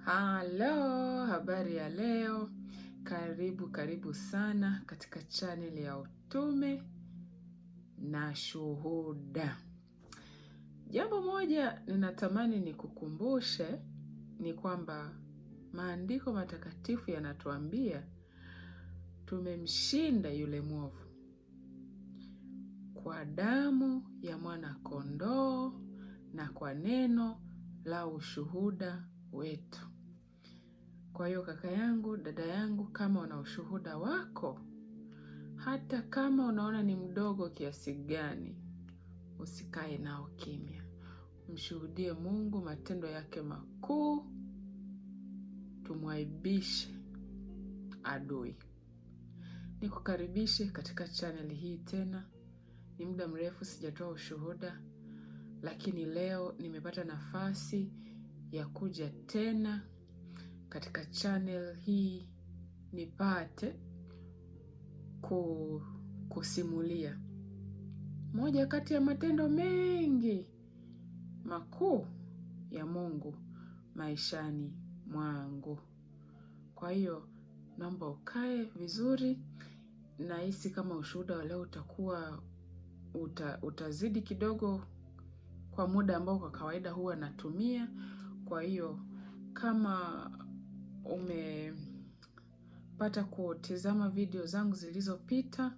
Halo, habari ya leo. Karibu sana katika channel ya Utume na Shuhuda. Jambo moja ninatamani nikukumbushe ni kwamba maandiko matakatifu yanatuambia tumemshinda yule mwovu kwa damu ya mwana kondoo na kwa neno la ushuhuda wetu. Kwa hiyo kaka yangu, dada yangu, kama una ushuhuda wako, hata kama unaona ni mdogo kiasi gani, usikae nao kimya. Mshuhudie Mungu matendo yake makuu, tumwaibishe adui. Nikukaribishe katika channel hii tena. Ni muda mrefu sijatoa ushuhuda, lakini leo nimepata nafasi ya kuja tena katika channel hii nipate kusimulia moja kati ya matendo mengi makuu ya Mungu maishani mwangu. Kwa hiyo naomba ukae vizuri. Nahisi kama ushuhuda wa leo utakuwa utazidi kidogo kwa muda ambao kwa kawaida huwa natumia. Kwa hiyo kama umepata kutizama video zangu zilizopita,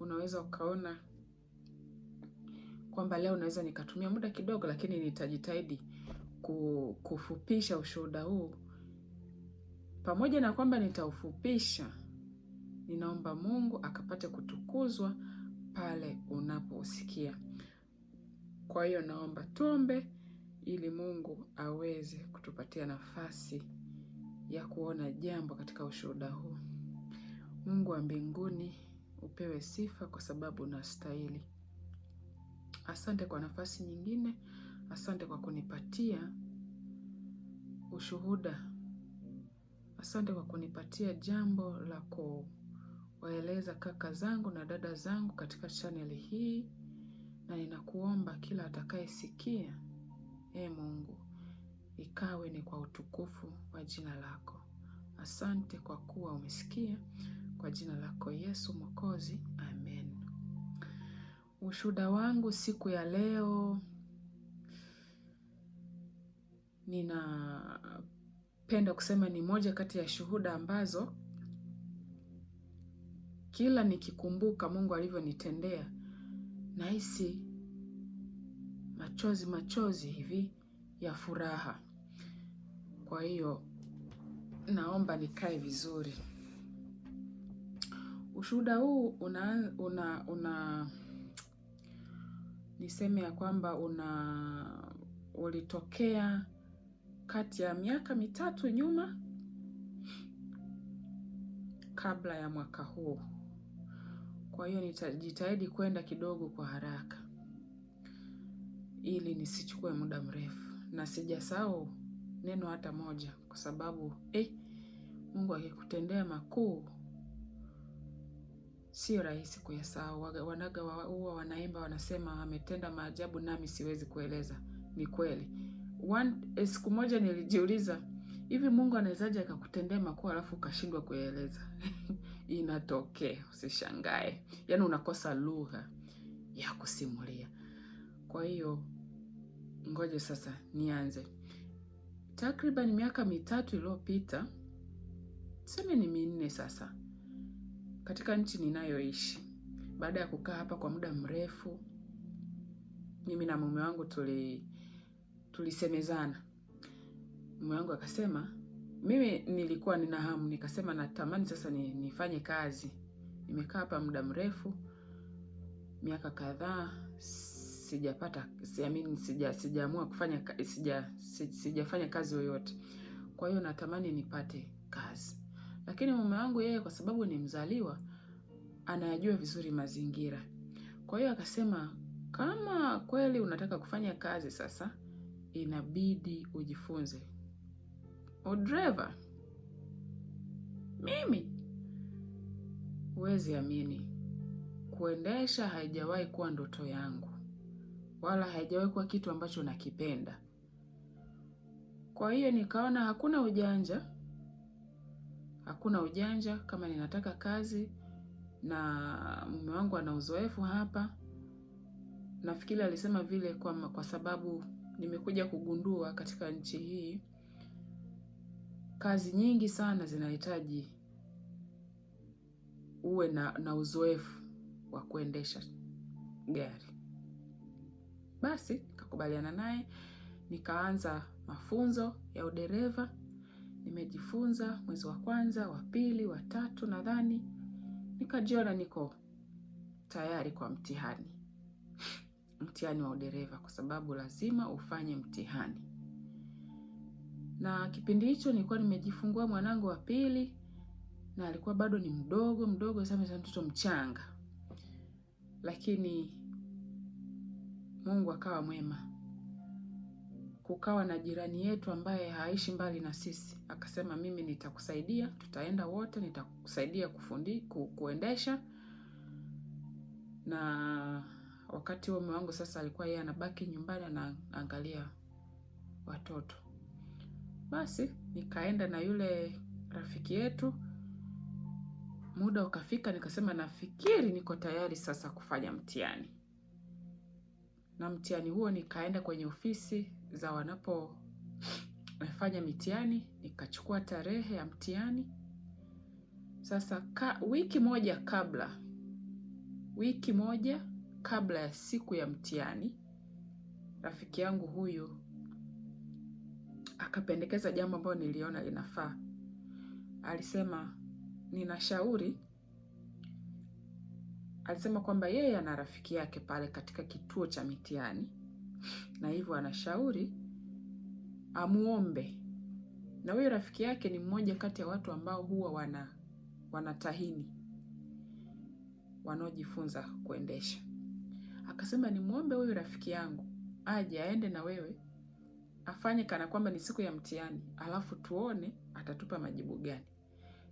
unaweza ukaona kwamba leo naweza nikatumia muda kidogo, lakini nitajitahidi kufupisha ushuhuda huu. Pamoja na kwamba nitaufupisha, ninaomba Mungu akapate kutukuzwa pale unaposikia. Kwa hiyo naomba tuombe ili Mungu aweze kutupatia nafasi ya kuona jambo katika ushuhuda huu. Mungu wa mbinguni, upewe sifa kwa sababu unastahili. Asante kwa nafasi nyingine. Asante kwa kunipatia ushuhuda. Asante kwa kunipatia jambo la kuwaeleza kaka zangu na dada zangu katika channel hii, na ninakuomba kila atakayesikia, Mungu, ikawe ni kwa utukufu wa jina lako. Asante kwa kuwa umesikia, kwa jina lako Yesu Mwokozi, amen. Ushuhuda wangu siku ya leo, ninapenda kusema ni moja kati ya shuhuda ambazo kila nikikumbuka Mungu alivyonitendea nahisi machozi hivi ya furaha. Kwa hiyo naomba nikae vizuri. Ushuhuda huu niseme ya kwamba ulitokea kati ya miaka 3 nyuma kabla ya mwaka huu. Kwa hiyo nitajitahidi kwenda kidogo kwa haraka ili nisichukue muda mrefu, na sijasahau neno hata moja, kwa sababu Mungu akikutendea makuu sio rahisi kuyasahau. Wanaga huwa wanaimba wanasema ametenda maajabu nami siwezi kueleza. Ni kweli. Siku moja nilijiuliza, hivi Mungu anawezaje akakutendea makuu alafu ukashindwa kueleza? Inatokea, usishangae. Yaani unakosa lugha ya kusimulia. Kwa hiyo ngoje sasa nianze. Takriban miaka 3 iliyopita, tuseme ni 4 sasa, katika nchi ninayoishi, baada ya kukaa hapa kwa muda mrefu, mimi na mume wangu tulisemezana. Mume wangu akasema, mimi nilikuwa nina hamu, nikasema natamani sasa nifanye kazi. Nimekaa hapa muda mrefu, miaka kadhaa, sijaamua kufanya sijafanya kazi yoyote. Kwa hiyo natamani nipate kazi. Lakini mume wangu yeye, kwa sababu ni mzaliwa, anayajua vizuri mazingira. Kwa hiyo akasema, kama kweli unataka kufanya kazi sasa, inabidi ujifunze udriver. Mimi huwezi amini, kuendesha haijawahi kuwa ndoto yangu, wala haijawahi kuwa kitu ambacho nakipenda. Kwa hiyo nikaona hakuna ujanja kama ninataka kazi na mume wangu ana uzoefu hapa. Nafikiri alisema vile kwa sababu nimekuja kugundua katika nchi hii kazi nyingi sana zinahitaji uwe na uzoefu wa kuendesha gari. Basi nikakubaliana naye, nikaanza mafunzo ya udereva. Nimejifunza mwezi wa kwanza, wa pili, wa tatu nadhani. Nikajiona niko tayari kwa mtihani wa udereva, kwa sababu lazima ufanye mtihani. Na kipindi hicho nilikuwa nimejifungua mwanangu wa pili, na alikuwa bado ni mdogo sana, mtoto mchanga. Lakini Mungu akawa mwema. Kukawa na jirani yetu ambaye haishi mbali na sisi. Akasema, mimi nitakusaidia, tutaenda wote, nitakusaidia kuendesha. Na wakati huo mume wangu sasa alikuwa yeye anabaki nyumbani anaangalia watoto. Basi nikaenda na yule rafiki yetu. Muda ukafika, nikasema nafikiri niko tayari sasa kufanya mtihani. Na mtihani huo nikaenda kwenye ofisi za wanapofanya mitihani, nikachukua tarehe ya mtihani. Sasa wiki moja kabla ya siku ya mtihani, rafiki yangu huyu akapendekeza jambo ambalo niliona linafaa. Alisema alisema kwamba yeye ana rafiki yake pale katika kituo cha mitihani, na hivyo anashauri amuombe. Na huyo rafiki yake ni mmoja kati ya watu ambao huwa wanatahini wanaojifunza kuendesha. Akasema nimuombe huyu rafiki yangu aje aende na wewe, afanye kana kwamba ni siku ya mtihani, alafu tuone atatupa majibu gani.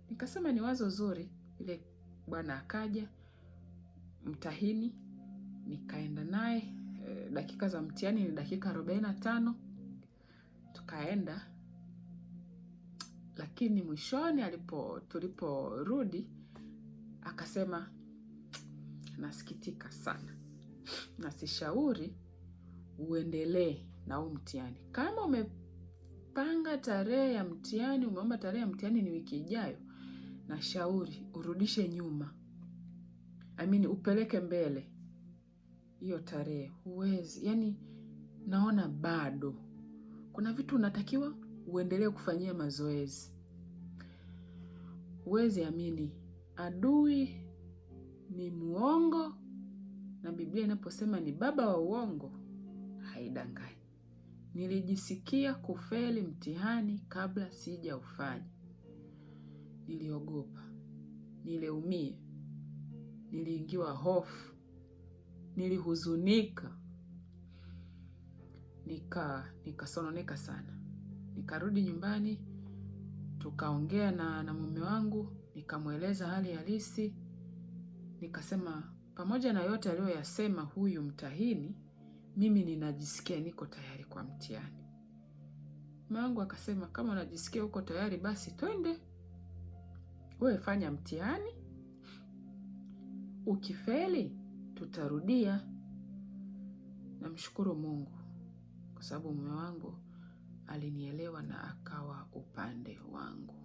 Nikasema ni wazo zuri. Ile bwana akaja mtahini, nikaenda naye. Dakika za mtihani ni dakika 45. Tukaenda, lakini mwishoni tuliporudi akasema, nasikitika sana, na sishauri uendelee na huu mtihani. Kama umepanga tarehe ya mtihani, umeomba tarehe ya mtihani ni wiki ijayo, na shauri urudishe nyuma. Upeleke mbele hiyo tarehe. Huwezi, naona bado kuna vitu unatakiwa uendelee kufanyia mazoezi. Huwezi amini, adui ni muongo, na Biblia inaposema ni baba wa uongo haidanganyi. Nilijisikia kufeli mtihani kabla sijaufanya. Niliogopa, niliumia, niliingiwa hofu, nilihuzunika, nikasononeka sana. Nikarudi nyumbani, tukaongea na mume wangu, nikamweleza hali halisi. Nikasema pamoja na yote aliyoyasema huyu mtahini, mimi ninajisikia niko tayari kwa mtihani. Mume wangu akasema, kama unajisikia uko tayari basi twende. Wewe fanya mtihani, ukifeli tutarudia. Namshukuru Mungu kwa sababu mume wangu alinielewa na akawa upande wangu.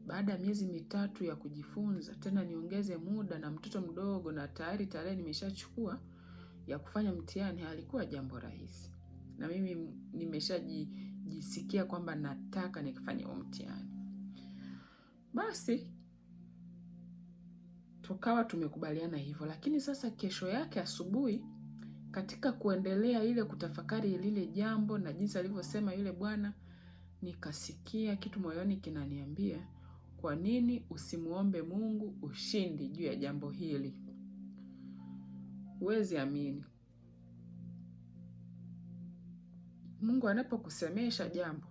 Baada ya miezi 3 ya kujifunza, tena niongeze muda na mtoto mdogo, na tayari tarehe nimeshachukua ya kufanya mtihani, halikuwa jambo rahisi. Na mimi nimeshajisikia kwamba nataka nikifanya huo mtihani. Basi tukawa tumekubaliana hivyo. Lakini sasa kesho yake asubuhi, katika kuendelea ile kutafakari lile jambo na jinsi alivyosema yule bwana, nikasikia kitu moyoni kinaniambia, kwa nini usimuombe Mungu ushindi juu ya jambo hili? Huwezi amini, Mungu anapokusemesha jambo,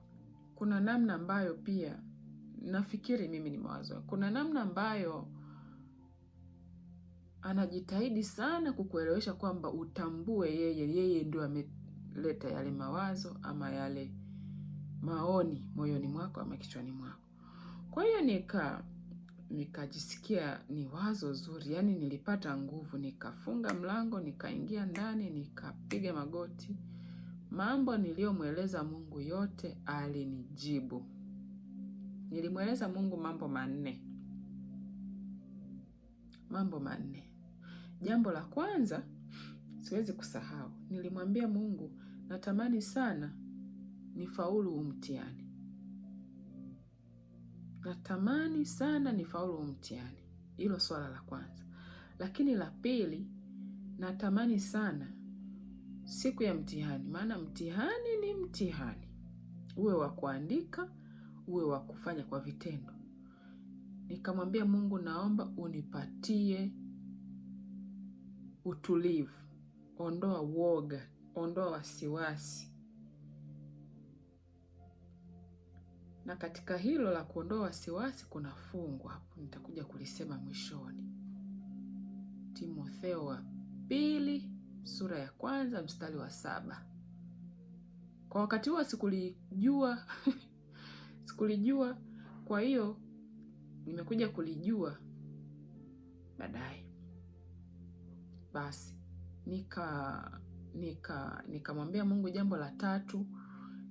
kuna namna ambayo pia nafikiri mimi ni mawazo, kuna namna ambayo anajitahidi sana kukuelewesha kwamba utambue yeye ndio ameleta yale mawazo ama yale maoni moyoni mwako ama kichwani mwako. Kwa hiyo nikajisikia ni wazo zuri, yani nilipata nguvu, nikafunga mlango, nikaingia ndani, nikapiga magoti. Mambo niliyomweleza Mungu yote alinijibu. Nilimweleza Mungu mambo manne. Jambo la kwanza siwezi kusahau. Nilimwambia Mungu, natamani sana nifaulu huu mtihani. Natamani sana nifaulu huu mtihani. Hilo swala la kwanza. Lakini la pili, natamani sana siku ya mtihani, maana mtihani ni mtihani. Uwe wa kuandika, uwe wa kufanya kwa vitendo. Nikamwambia Mungu, naomba unipatie utulivu. Ondoa woga, ondoa wasiwasi. Na katika hilo la kuondoa wasiwasi kuna fungu hapo, nitakuja kulisema mwishoni. Timotheo wa pili sura ya 1 mstari wa 7. Kwa wakati huo sikulijua sikulijua, kwa hiyo nimekuja kulijua baadaye. Basi nikamwambia Mungu, jambo la tatu,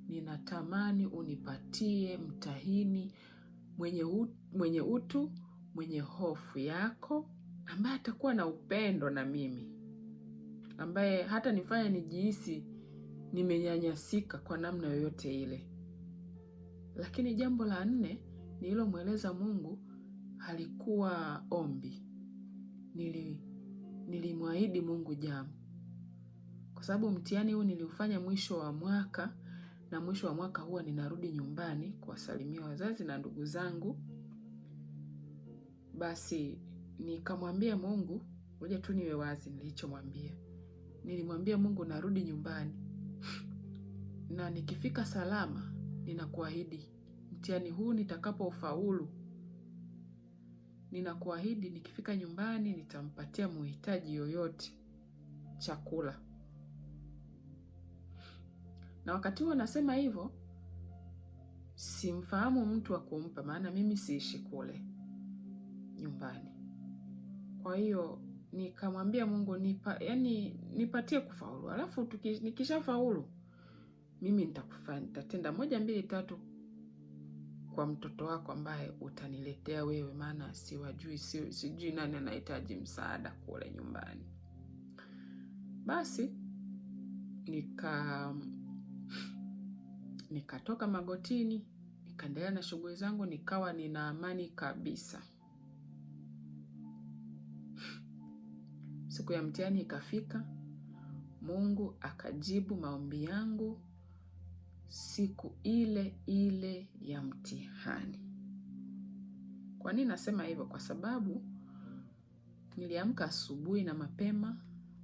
ninatamani unipatie mtahini mwenye utu, mwenye hofu yako, ambaye atakuwa na upendo na mimi, ambaye hata nifanya nijihisi nimenyanyasika kwa namna yoyote ile. Lakini jambo la 4 nililomweleza Mungu halikuwa ombi. Nilimwahidi Mungu jambo. Kwa sababu mtihani huu niliufanya mwisho wa mwaka, na mwisho wa mwaka huwa ninarudi nyumbani kuwasalimia wazazi na ndugu zangu. Basi nikamwambia Mungu, ngoja tu niwe wazi nilichomwambia. Nilimwambia Mungu, narudi nyumbani, na nikifika salama ninakuahidi mtihani huu nitakapofaulu, ninakuahidi nikifika nyumbani nitampatia muhitaji yoyote chakula. Na wakati huo nasema hivyo, simfahamu mtu wa kumpa, maana mimi siishi kule nyumbani. Kwa hiyo nikamwambia Mungu, nipatie kufaulu. Alafu nikishafaulu mimi nitatenda 1, 2, 3 kwa mtoto wako ambaye utaniletea wewe, maana sijui nani anahitaji msaada kule nyumbani. Basi nikatoka magotini, nikaendelea na shughuli zangu, nikawa nina amani kabisa. Siku ya mtihani ikafika, Mungu akajibu maombi yangu siku ile ile ya mtihani. Kwa nini nasema hivyo? Kwa sababu niliamka asubuhi na mapema,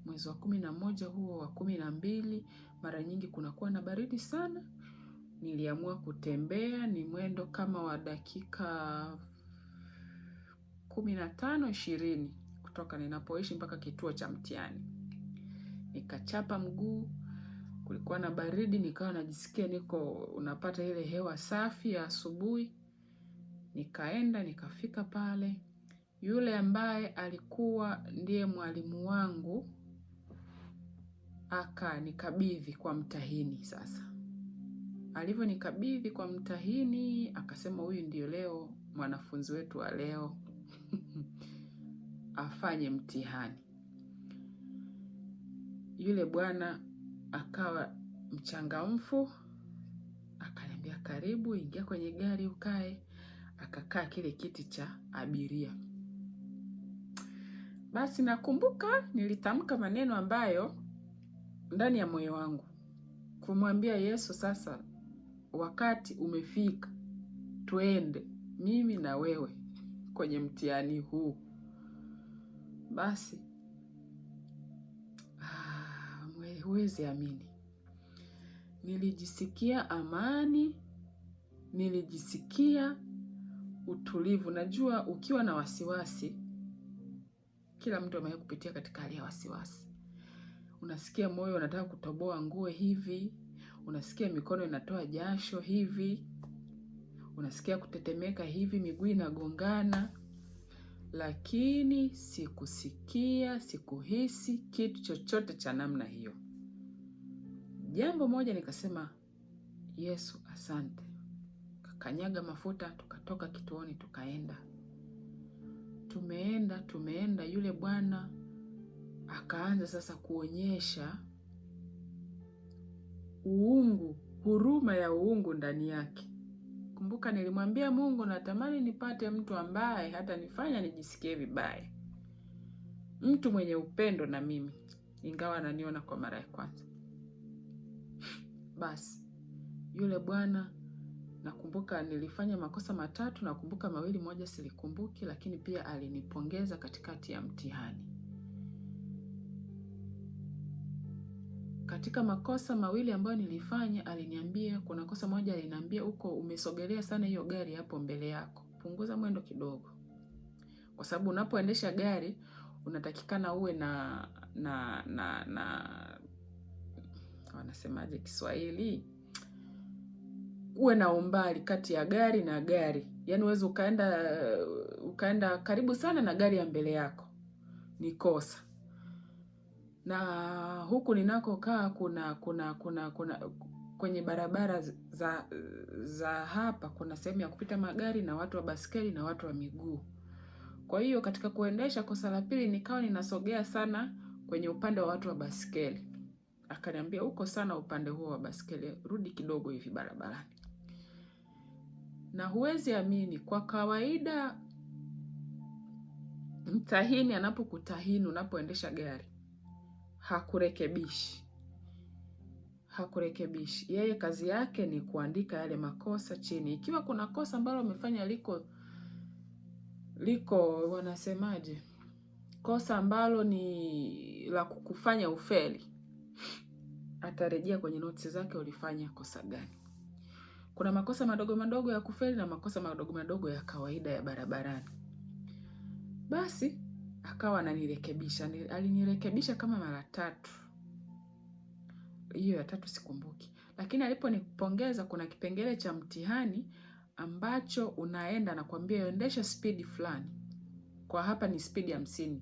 mwezi wa 11 huo wa 12, mara nyingi kunakuwa na baridi sana. Niliamua kutembea, ni mwendo kama wa dakika 15-20 kutoka ninapoishi mpaka kituo cha mtihani. Nikachapa mguu, kulikuwa na baridi, nikawa najisikia unapata ile hewa safi ya asubuhi. Nikaenda, nikafika pale. Yule ambaye alikuwa ndiye mwalimu wangu akanikabidhi kwa mtahini. Sasa alivyonikabidhi kwa mtahini, akasema huyu ndio leo mwanafunzi wetu wa leo afanye mtihani. Yule bwana akawa mchangamfu, akaniambia, karibu, ingia kwenye gari ukae. Akakaa kile kiti cha abiria. Basi nakumbuka nilitamka maneno ambayo ndani ya moyo wangu, kumwambia Yesu, sasa wakati umefika, tuende mimi na wewe kwenye mtihani huu. Basi huwezi amini, nilijisikia amani, nilijisikia utulivu. Najua ukiwa na wasiwasi, kila mtu amewahi kupitia katika hali ya wasiwasi. Unasikia moyo unataka kutoboa nguo hivi, unasikia mikono inatoa jasho hivi, unasikia kutetemeka hivi, miguu inagongana, lakini sikusikia, sikuhisi kitu chochote cha namna hiyo. Jambo moja nikasema, Yesu asante. Kakanyaga mafuta, tukatoka kituoni, tukaenda. Tumeenda, yule bwana akaanza sasa kuonyesha uungu, huruma ya uungu ndani yake. Kumbuka nilimwambia Mungu natamani nipate mtu ambaye hata nifanya nijisikie vibaya. Mtu mwenye upendo na mimi, ingawa ananiona kwa mara ya kwanza. Basi, yule bwana nakumbuka nilifanya makosa 3, nakumbuka 2, moja silikumbuki, lakini pia alinipongeza katikati ya mtihani. Katika makosa 2 ambayo nilifanya, aliniambia, kuna kosa moja aliniambia, uko umesogelea sana hiyo gari hapo mbele yako, punguza mwendo kidogo. Kwa sababu unapoendesha gari unatakikana uwe na wanasemaje Kiswahili, uwe na umbali kati ya gari na gari. Yaani uweze ukaenda karibu sana na gari ya mbele yako, ni kosa. Na huku ninakokaa kuna kwenye barabara za hapa kuna sehemu ya kupita magari na watu wa baskeli na watu wa miguu. Kwa hiyo katika kuendesha kosa la pili nikawa ninasogea sana kwenye upande wa watu wa baskeli. Akaniambia uko sana upande huo wa baskeli, rudi kidogo hivi barabarani. Na huwezi amini, kwa kawaida mtahini anapokutahini unapoendesha gari, hakurekebishi. Yeye kazi yake ni kuandika yale makosa chini. Ikiwa kuna kosa ambalo umefanya liko wanasemaje, kosa ambalo ni la kukufanya ufeli, atarejea kwenye notes zake ulifanya kosa gani. Kuna makosa madogo madogo ya kufeli na makosa madogo madogo ya kawaida ya barabarani. Basi akawa ananirekebisha. Alinirekebisha kama mara 3. Hiyo ya 3 sikumbuki. Lakini aliponipongeza, kuna kipengele cha mtihani ambacho unaenda na kuambia endesha speed fulani. Kwa hapa ni speed 50.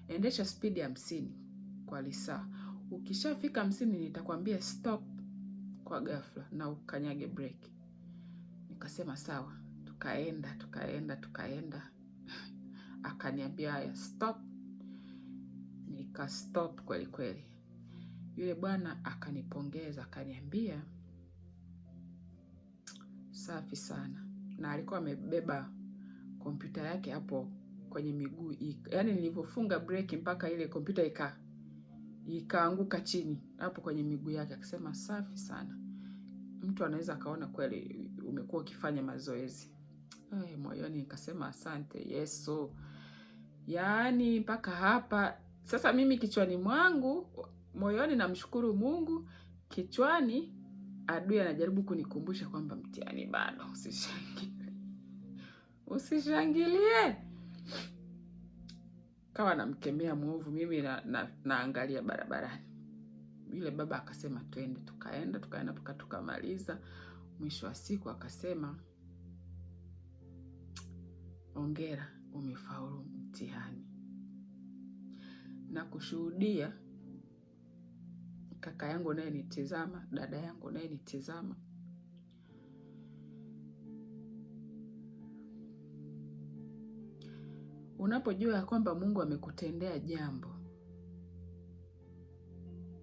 Endesha speed 50 kwa lisaa. Ukishafika 50 nitakwambia stop kwa ghafla na ukanyage brake. Nikasema sawa. Tukaenda. Akaniambia haya stop. Nika stop kweli. Yule bwana akanipongeza, akaniambia safi sana. Na alikuwa amebeba kompyuta yake hapo kwenye miguu. Yaani nilipofunga brake mpaka ile kompyuta ikaanguka chini hapo kwenye miguu yake. Akasema safi sana. Mtu anaweza kaona kweli umekuwa ukifanya mazoezi. Moyoni nikasema asante Yesu. Yaani mpaka hapa sasa mimi kichwani mwangu, moyoni namshukuru Mungu, kichwani adui anajaribu kunikumbusha kwamba mtihani bado, usishangilie. Kawa namkemea mwovu, mimi naangalia barabarani. Yule baba akasema twende, tukaenda tukamaliza. Mwisho wa siku akasema hongera, umefaulu mtihani. Na kushuhudia kaka yangu naye nitizama, dada yangu naye nitizama. Unapojua kwamba Mungu amekutendea jambo,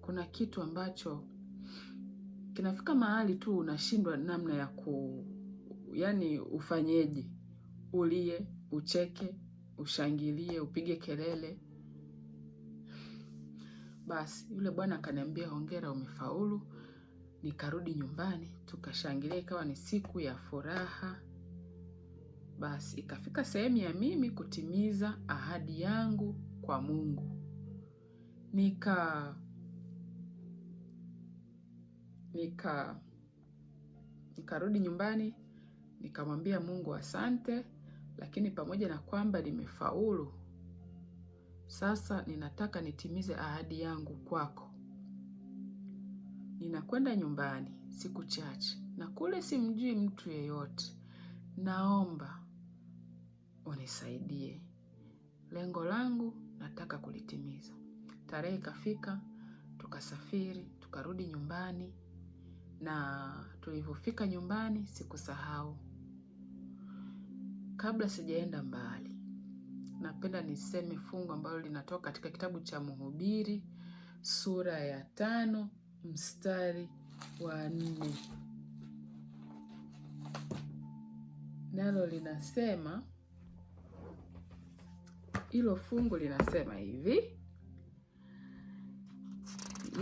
kuna kitu ambacho kinafika mahali tu unashindwa namna ya yani ufanyeje. Ulie, ucheke, ushangilie, upige kelele. Basi yule bwana akaniambia hongera, umefaulu. Nikarudi nyumbani, tukashangilia, ikawa ni siku ya furaha. Basi ikafika sehemu ya mimi kutimiza ahadi yangu kwa Mungu. Nikarudi nyumbani, nikamwambia Mungu asante, lakini pamoja na kwamba nimefaulu, sasa ninataka nitimize ahadi yangu kwako. ninakwenda nyumbani siku chache, na kule simjui mtu yeyote. Naomba unisaidie, lengo langu nataka kulitimiza. Tarehe ikafika, tukasafiri, tukarudi nyumbani, na tulivyofika nyumbani sikusahau. Kabla sijaenda mbali, napenda niseme fungu ambalo linatoka katika kitabu cha Mhubiri sura ya 5 mstari wa 4. Nalo linasema, hilo fungu linasema hivi: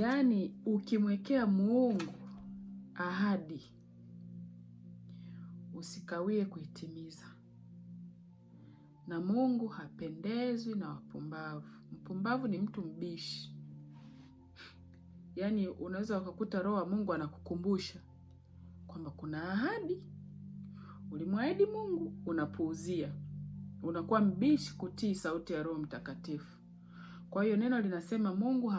yaani ukimwekea Mungu ahadi, usikawie kuitimiza. Na Mungu hapendezwi na wapumbavu. Mpumbavu ni mtu mbishi. Yaani unaweza ukakuta Roho wa Mungu anakukumbusha kwamba kuna ahadi ulimwahidi Mungu, unapuuzia. Unakuwa mbishi kutii sauti ya Roho Mtakatifu. Kwa hiyo neno linasema Mungu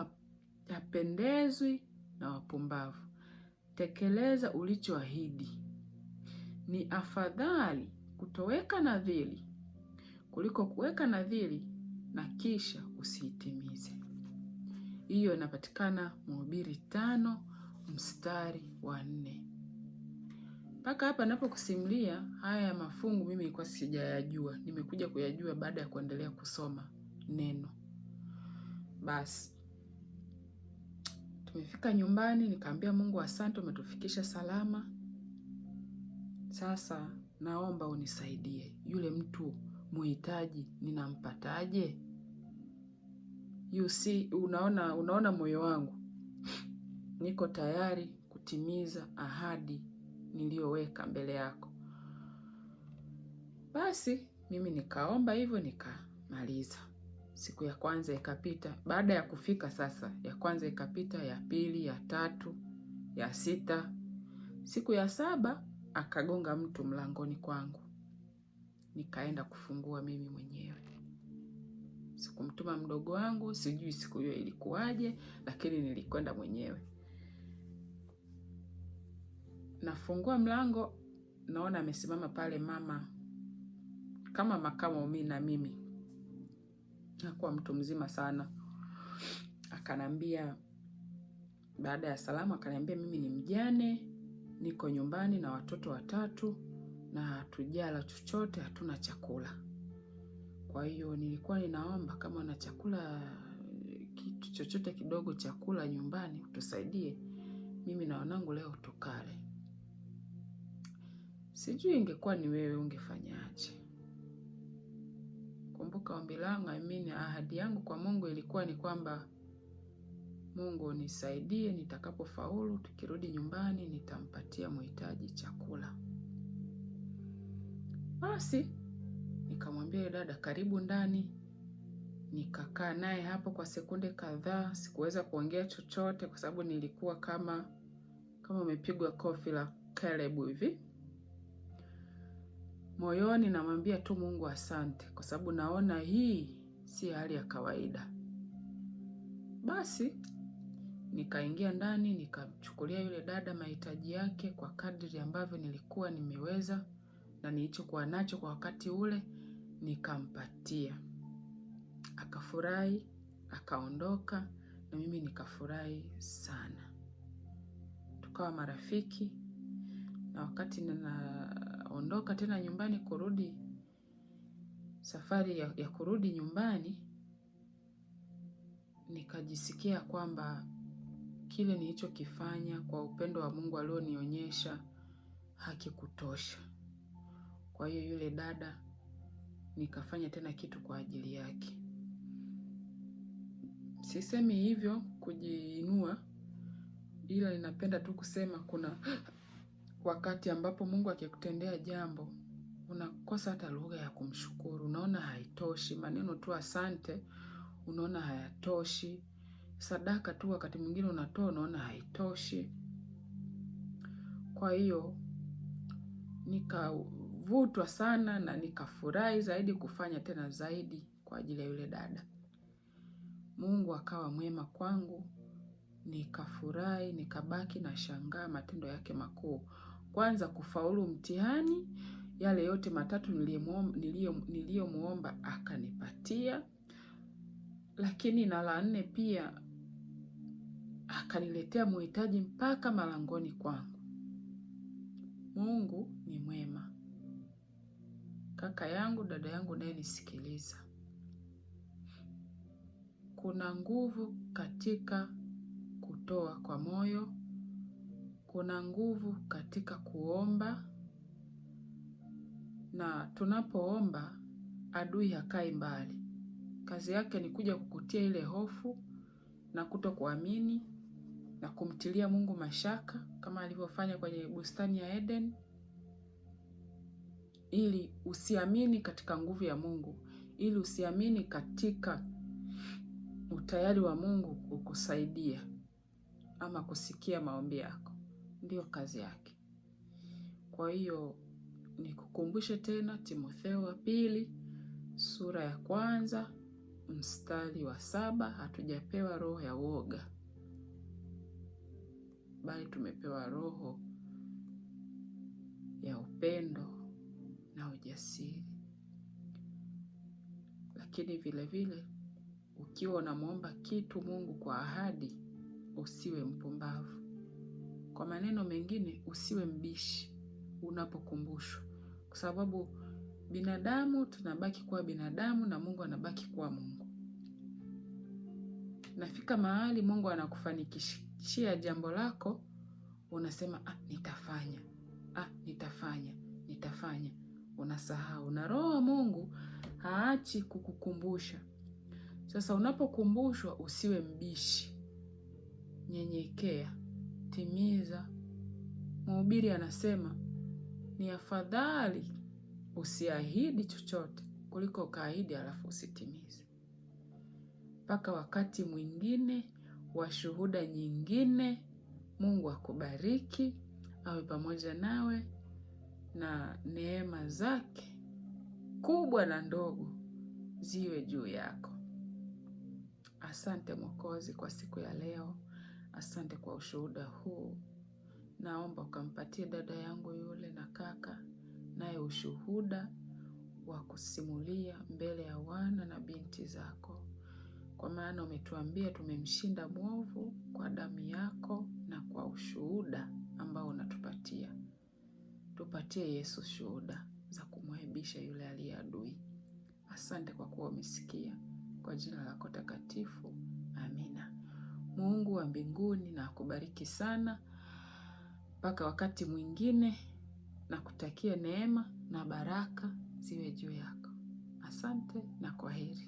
hapendezwi na wapumbavu. Tekeleza ulichoahidi. Ni afadhali kutoweka nadhiri kuliko kuweka nadhiri na kisha usiitimize. Hiyo inapatikana Mhubiri 5 mstari wa 4. Mpaka hapa napokusimulia haya mafungu mimi nilikuwa sijayajua. Nimekuja kuyajua baada ya kuendelea kusoma neno. Basi tumefika nyumbani, nikaambia Mungu asante, umetufikisha salama. Sasa naomba unisaidie. Yule mtu muhitaji ninampataje? You see, unaona moyo wangu. Niko tayari kutimiza ahadi niliyoweka mbele yako. Basi mimi nikaomba hivyo, nikamaliza. Siku ya kwanza ikapita. Baada ya kufika sasa, ya kwanza ikapita, ya pili, ya tatu, ya 6. Siku ya 7 akagonga mtu mlangoni kwangu. Nikaenda kufungua mimi mwenyewe. Sikumtuma mdogo wangu, sijui siku hiyo ilikuwaje, lakini nilikwenda mwenyewe. Nafungua mlango, naona amesimama pale mama kama makamo mimi na mimi. Hakuwa mtu mzima sana. Akanambia, baada ya salamu akaniambia mimi ni mjane, niko nyumbani na watoto 3 na hatujala chochote, hatuna chakula. Kwa hiyo nilikuwa ninaomba kama una chakula, kitu chochote kidogo chakula nyumbani utusaidie, mimi na wanangu leo tukale. Sijui ingekuwa ni wewe ungefanyaje. Kumbuka ombi langu, ahadi yangu kwa Mungu ilikuwa ni kwamba Mungu nisaidie, nitakapofaulu tukirudi nyumbani nitampatia mhitaji chakula. Basi nikamwambia dada karibu ndani. Nikakaa naye hapo kwa sekunde kadhaa. Sikuweza kuongea chochote kwa sababu nilikuwa kama umepigwa kofi la Caleb hivi. Moyoni namwambia tu Mungu asante kwa sababu naona hii si hali ya kawaida. Basi nikaingia ndani, nikamchukulia yule dada mahitaji yake kwa kadri ambavyo nilikuwa nimeweza na nilichokuwa nacho kwa wakati ule, nikampatia. Akafurahi, akaondoka, na mimi nikafurahi sana. Tukawa marafiki, na wakati ninaondoka tena nyumbani kurudi, safari ya kurudi nyumbani, nikajisikia kwamba kile nilichokifanya kwa upendo wa Mungu alionionyesha hakikutosha. Kwa hiyo yule dada nikafanya tena kitu kwa ajili yake. Sisemi hivyo kujiinua, ila ninapenda tu kusema kuna wakati ambapo Mungu akikutendea jambo unakosa hata lugha ya kumshukuru. Unaona haitoshi, maneno tu asante unaona hayatoshi, sadaka tu wakati mwingine unatoa unaona haitoshi. Kwa hiyo nikavutwa sana na nikafurahi zaidi kufanya tena zaidi kwa ajili ya yule dada. Mungu akawa mwema kwangu nikafurahi, nikabaki na shangaa matendo yake makuu. Kwanza kufaulu mtihani, yale yote matatu niliyomuomba akanipatia. Lakini na la 4 pia akaniletea muhitaji mpaka malangoni kwangu. Mungu ni mwema. Kaka yangu, dada yangu naye nisikiliza. Kuna nguvu katika kutoa kwa moyo. Kuna nguvu katika kuomba. Na tunapoomba adui hakai mbali. Kazi yake ni kuja kukutia ile hofu na kutokuamini na kumtilia Mungu mashaka kama alivyofanya kwenye bustani ya Eden, ili usiamini katika nguvu ya Mungu, ili usiamini katika utayari wa Mungu kukusaidia ama kusikia maombi yako. Ndio kazi yake. Kwa hiyo nikukumbushe tena Timotheo wa 2 sura ya 1 mstari wa 7, hatujapewa roho ya woga, bali tumepewa roho ya upendo na ujasiri. Lakini vile vile ukiwa unamuomba kitu Mungu kwa ahadi, usiwe mpumbavu. Kwa maneno mengine, usiwe mbishi unapokumbushwa, kwa sababu binadamu tunabaki kuwa binadamu na Mungu anabaki kuwa Mungu. Nafika mahali Mungu anakufanikishia jambo lako, unasema nitafanya. Nitafanya. Unasahau. Na roho wa Mungu haachi kukukumbusha. Sasa unapokumbushwa usiwe mbishi. Nyenyekea, timiza. Mhubiri anasema ni afadhali usiahidi chochote kuliko kaahidi alafu usitimize. Mpaka wakati mwingine wa shuhuda nyingine, Mungu akubariki, awe pamoja nawe, na neema zake kubwa na ndogo ziwe juu yako. Asante Mwokozi kwa siku ya leo. Asante kwa ushuhuda huu. Naomba ukampatie dada yangu yule na kaka naye ushuhuda wa kusimulia mbele ya wana na binti zako. Kwa maana umetuambia tumemshinda mwovu kwa damu yako na kwa ushuhuda ambao unatupatia. Tupatie Yesu shuhuda za kumwaibisha yule aliye adui. Asante kwa kuwa umesikia. Kwa jina lako takatifu. Amina. Mungu wa mbinguni na akubariki sana. Mpaka wakati mwingine, na kutakia neema na baraka ziwe juu yako. Asante na kwaheri.